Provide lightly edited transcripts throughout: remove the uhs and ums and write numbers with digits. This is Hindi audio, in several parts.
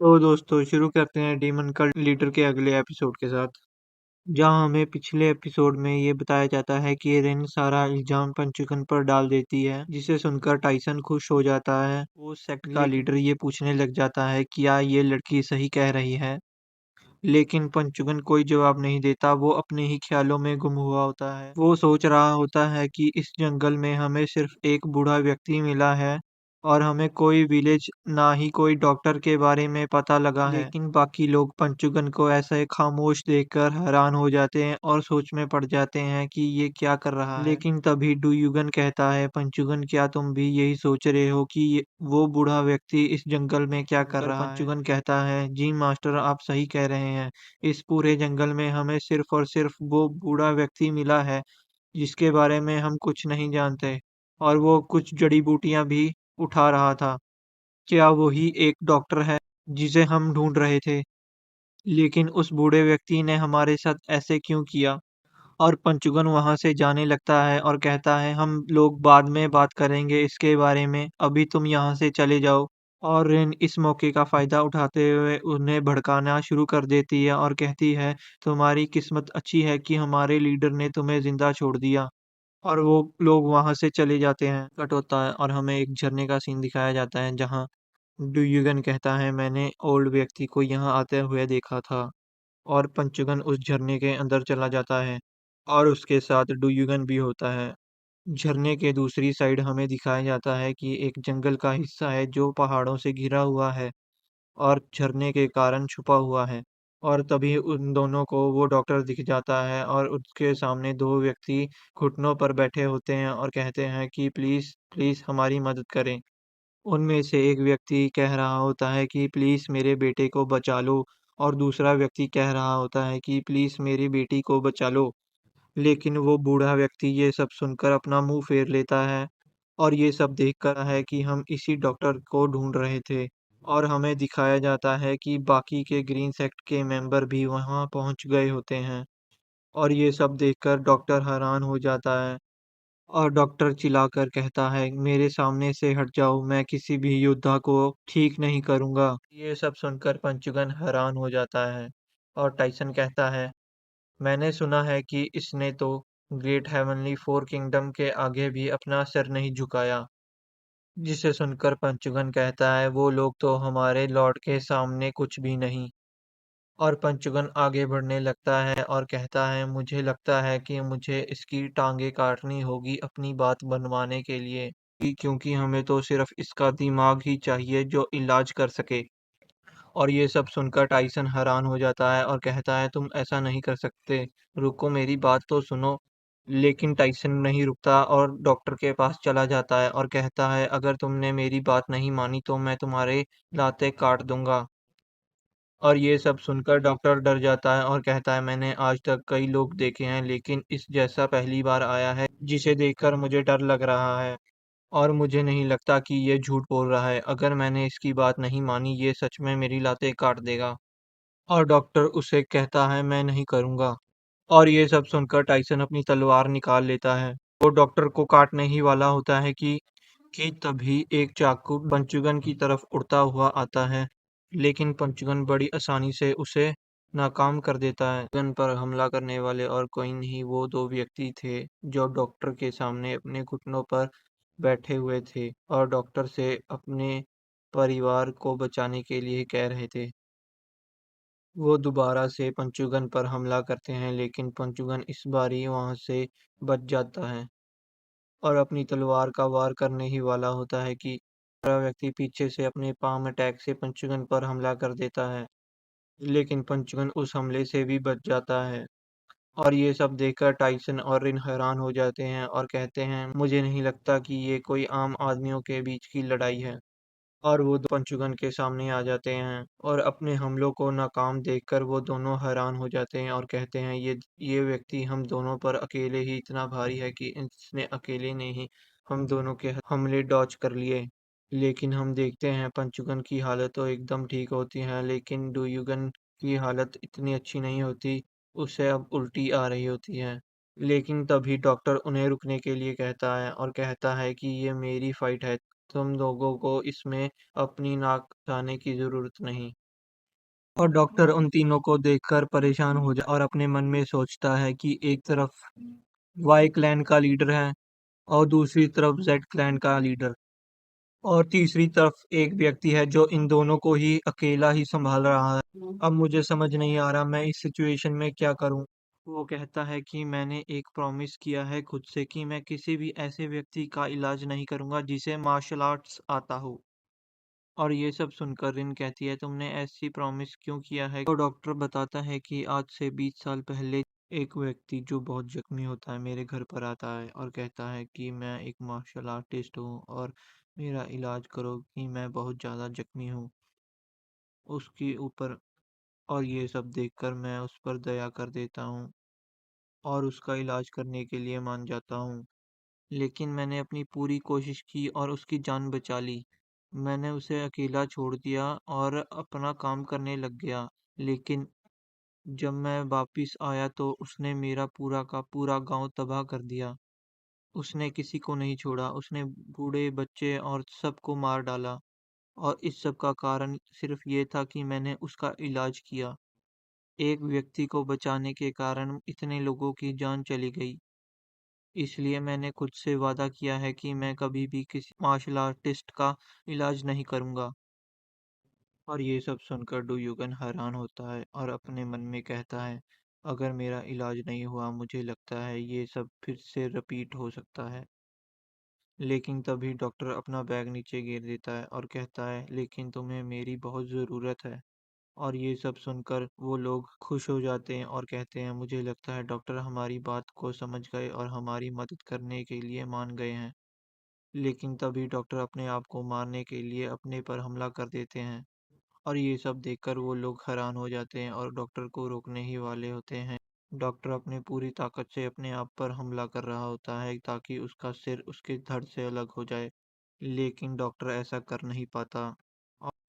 तो दोस्तों शुरू करते हैं डीमन कल्ट लीडर के अगले एपिसोड के साथ। जहां हमें पिछले एपिसोड में ये बताया जाता है कि रेन सारा इल्जाम पंचुकन पर डाल देती है, जिसे सुनकर टाइसन खुश हो जाता है। वो सेक्ट का लीडर ये पूछने लग जाता है कि क्या ये लड़की सही कह रही है, लेकिन पंचुकन कोई जवाब नहीं देता। वो अपने ही ख्यालों में गुम हुआ होता है। वो सोच रहा होता है कि इस जंगल में हमें सिर्फ एक बूढ़ा व्यक्ति मिला है और हमें कोई विलेज ना ही कोई डॉक्टर के बारे में पता लगा है। लेकिन बाकी लोग पंचुकन को ऐसे खामोश देखकर हैरान हो जाते हैं और सोच में पड़ जाते हैं कि ये क्या कर रहा है। लेकिन तभी डुयुगन कहता है, पंचुकन क्या तुम भी यही सोच रहे हो कि वो बूढ़ा व्यक्ति इस जंगल में क्या कर रहा है? पंचुकन कहता है, जी मास्टर आप सही कह रहे हैं। इस पूरे जंगल में हमें सिर्फ और सिर्फ वो बूढ़ा व्यक्ति मिला है जिसके बारे में हम कुछ नहीं जानते, और वो कुछ जड़ी बूटियां भी उठा रहा था। क्या वही एक डॉक्टर है जिसे हम ढूंढ रहे थे? लेकिन उस बूढ़े व्यक्ति ने हमारे साथ ऐसे क्यों किया? और पंचुगन वहां से जाने लगता है और कहता है, हम लोग बाद में बात करेंगे इसके बारे में, अभी तुम यहाँ से चले जाओ। और रिन इस मौके का फायदा उठाते हुए उन्हें भड़काना शुरू कर देती है और कहती है, तुम्हारी किस्मत अच्छी है कि हमारे लीडर ने तुम्हें जिंदा छोड़ दिया। और वो लोग वहां से चले जाते हैं। कट होता है और हमें एक झरने का सीन दिखाया जाता है, जहाँ डुयुगन कहता है, मैंने ओल्ड व्यक्ति को यहाँ आते हुए देखा था। और पंचुगन उस झरने के अंदर चला जाता है और उसके साथ डुयुगन भी होता है। झरने के दूसरी साइड हमें दिखाया जाता है कि एक जंगल का हिस्सा है जो पहाड़ों से घिरा हुआ है और झरने के कारण छुपा हुआ है। और तभी उन दोनों को वो डॉक्टर दिख जाता है और उसके सामने दो व्यक्ति घुटनों पर बैठे होते हैं और कहते हैं कि प्लीज प्लीज हमारी मदद करें। उनमें से एक व्यक्ति कह रहा होता है कि प्लीज मेरे बेटे को बचा लो, और दूसरा व्यक्ति कह रहा होता है कि प्लीज मेरी बेटी को बचा लो। लेकिन वो बूढ़ा व्यक्ति ये सब सुनकर अपना मुंह फेर लेता है और ये सब देखकर है कि हम इसी डॉक्टर को ढूंढ रहे थे। और हमें दिखाया जाता है कि बाकी के ग्रीन सेक्ट के मेंबर भी वहां पहुंच गए होते हैं। और ये सब देखकर डॉक्टर हैरान हो जाता है और डॉक्टर चिल्लाकर कहता है, मेरे सामने से हट जाओ, मैं किसी भी योद्धा को ठीक नहीं करूंगा। ये सब सुनकर पंचुगन हैरान हो जाता है और टाइसन कहता है, मैंने सुना है कि इसने तो ग्रेट हेवनली फोर किंगडम के आगे भी अपना सिर नहीं झुकाया। जिसे सुनकर पंचुगन कहता है, वो लोग तो हमारे लॉर्ड के सामने कुछ भी नहीं। और पंचुगन आगे बढ़ने लगता है और कहता है, मुझे लगता है कि मुझे इसकी टांगे काटनी होगी अपनी बात बनवाने के लिए, क्योंकि हमें तो सिर्फ इसका दिमाग ही चाहिए जो इलाज कर सके। और ये सब सुनकर टाइसन हैरान हो जाता है और कहता है, तुम ऐसा नहीं कर सकते, रुको मेरी बात तो सुनो। लेकिन टाइसन नहीं रुकता और डॉक्टर के पास चला जाता है और कहता है, अगर तुमने मेरी बात नहीं मानी तो मैं तुम्हारे लाते काट दूंगा। और ये सब सुनकर डॉक्टर डर जाता है और कहता है, मैंने आज तक कई लोग देखे हैं, लेकिन इस जैसा पहली बार आया है जिसे देखकर मुझे डर लग रहा है। और मुझे नहीं लगता कि ये झूठ बोल रहा है। अगर मैंने इसकी बात नहीं मानी, ये सच में मेरी लातें काट देगा। और डॉक्टर उसे कहता है, मैं नहीं करूंगा। और ये सब सुनकर टाइसन अपनी तलवार निकाल लेता है। वो डॉक्टर को काटने ही वाला होता है कि तभी एक चाकू पंचुगन की तरफ उड़ता हुआ आता है। लेकिन पंचुगन बड़ी आसानी से उसे नाकाम कर देता है। गन पर हमला करने वाले और कोई नहीं, वो दो व्यक्ति थे जो डॉक्टर के सामने अपने घुटनों पर बैठे हुए थे और डॉक्टर से अपने परिवार को बचाने के लिए कह रहे थे। वो दोबारा से पंचुगन पर हमला करते हैं, लेकिन पंचुगन इस बारी वहां से बच जाता है और अपनी तलवार का वार करने ही वाला होता है कि दूसरा व्यक्ति पीछे से अपने पाम अटैक से पंचुगन पर हमला कर देता है। लेकिन पंचुगन उस हमले से भी बच जाता है। और ये सब देखकर टाइसन और रिन हैरान हो जाते हैं और कहते हैं, मुझे नहीं लगता कि ये कोई आम आदमियों के बीच की लड़ाई है। और वो पंचुगन के सामने आ जाते हैं और अपने हमलों को नाकाम देखकर वो दोनों हैरान हो जाते हैं और कहते हैं, ये व्यक्ति हम दोनों पर अकेले ही इतना भारी है कि इसने अकेले ने ही हम दोनों के हमले डॉज कर लिए। लेकिन हम देखते हैं पंचुगन की हालत तो एकदम ठीक होती है, लेकिन डुयुगन की हालत इतनी अच्छी नहीं होती, उसे अब उल्टी आ रही होती है। लेकिन तभी डॉक्टर उन्हें रुकने के लिए कहता है और कहता है कि ये मेरी फाइट है, तुम लोगों को इसमें अपनी नाक गंवाने की ज़रूरत नहीं। और डॉक्टर उन तीनों को देखकर परेशान हो जा और अपने मन में सोचता है कि एक तरफ वाई क्लैन का लीडर है और दूसरी तरफ जेड क्लैन का लीडर और तीसरी तरफ एक व्यक्ति है जो इन दोनों को ही अकेला ही संभाल रहा है। अब मुझे समझ नहीं आ रहा मैं इस सिचुएशन में क्या करूं। वो कहता है कि मैंने एक प्रॉमिस किया है खुद से कि मैं किसी भी ऐसे व्यक्ति का इलाज नहीं करूंगा जिसे मार्शल आर्ट्स आता हो। और ये सब सुनकर रिन कहती है तुमने ऐसी प्रॉमिस क्यों किया है। तो डॉक्टर बताता है कि आज से 20 साल पहले एक व्यक्ति जो बहुत जख्मी होता है मेरे घर पर आता है और कहता है कि मैं एक मार्शल आर्टिस्ट हूँ और मेरा इलाज करो कि मैं बहुत ज़्यादा जख्मी हूँ उसके ऊपर। और ये सब देखकर मैं उस पर दया कर देता हूँ और उसका इलाज करने के लिए मान जाता हूँ। लेकिन मैंने अपनी पूरी कोशिश की और उसकी जान बचा ली। मैंने उसे अकेला छोड़ दिया और अपना काम करने लग गया। लेकिन जब मैं वापिस आया तो उसने मेरा पूरा का पूरा गाँव तबाह कर दिया। उसने किसी को नहीं छोड़ा। उसने बूढ़े, बच्चे और सबको मार डाला। और इस सब का कारण सिर्फ ये था कि मैंने उसका इलाज किया। एक व्यक्ति को बचाने के कारण इतने लोगों की जान चली गई। इसलिए मैंने खुद से वादा किया है कि मैं कभी भी किसी मार्शल आर्टिस्ट का इलाज नहीं करूंगा। और ये सब सुनकर डू युगन हैरान होता है और अपने मन में कहता है अगर मेरा इलाज नहीं हुआ मुझे लगता है ये सब फिर से रिपीट हो सकता है। लेकिन तभी डॉक्टर अपना बैग नीचे गिर देता है और कहता है लेकिन तुम्हें मेरी बहुत ज़रूरत है। और ये सब सुनकर वो लोग खुश हो जाते हैं और कहते हैं मुझे लगता है डॉक्टर हमारी बात को समझ गए और हमारी मदद करने के लिए मान गए हैं। लेकिन तभी डॉक्टर अपने आप को मारने के लिए अपने पर हमला कर देते हैं। और ये सब देखकर वो लोग हैरान हो जाते हैं और डॉक्टर को रोकने ही वाले होते हैं। डॉक्टर अपनी पूरी ताकत से अपने आप पर हमला कर रहा होता है ताकि उसका सिर उसके धड़ से अलग हो जाए। लेकिन डॉक्टर ऐसा कर नहीं पाता।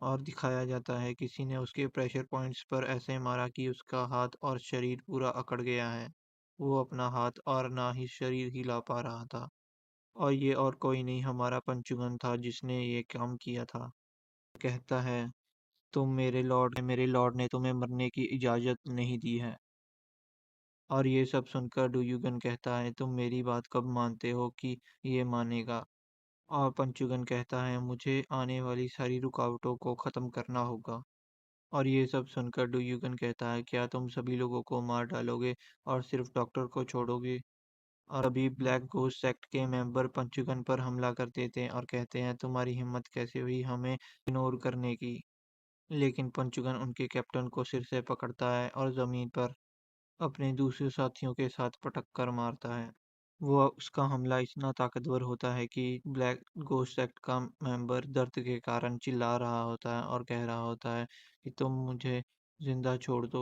और दिखाया जाता है किसी ने उसके प्रेशर पॉइंट्स पर ऐसे मारा कि उसका हाथ और शरीर पूरा अकड़ गया है। वो अपना हाथ और ना ही शरीर हिला पा रहा था। और ये और कोई नहीं हमारा पंचुगन था जिसने ये काम किया था। कहता है तुम मेरे लॉर्ड ने तुम्हें मरने की इजाज़त नहीं दी है। और ये सब सुनकर डुयुगन कहता है तुम मेरी बात कब मानते हो कि ये मानेगा। और पंचुगन कहता है मुझे आने वाली सारी रुकावटों को ख़त्म करना होगा। और ये सब सुनकर डुयुगन कहता है क्या तुम सभी लोगों को मार डालोगे और सिर्फ डॉक्टर को छोड़ोगे। और अभी ब्लैक घोस्ट सेक्ट के मेंबर पंचुगन पर हमला कर देते हैं और कहते हैं तुम्हारी हिम्मत कैसे हुई हमें इग्नोर करने की। लेकिन पंचुगन उनके कैप्टन को सिर से पकड़ता है और ज़मीन पर अपने दूसरे साथियों के साथ पटक कर मारता है। वो उसका हमला इतना ताकतवर होता है कि ब्लैक घोस्ट सेक्ट का मेंबर दर्द के कारण चिल्ला रहा होता है और कह रहा होता है कि तुम मुझे जिंदा छोड़ दो।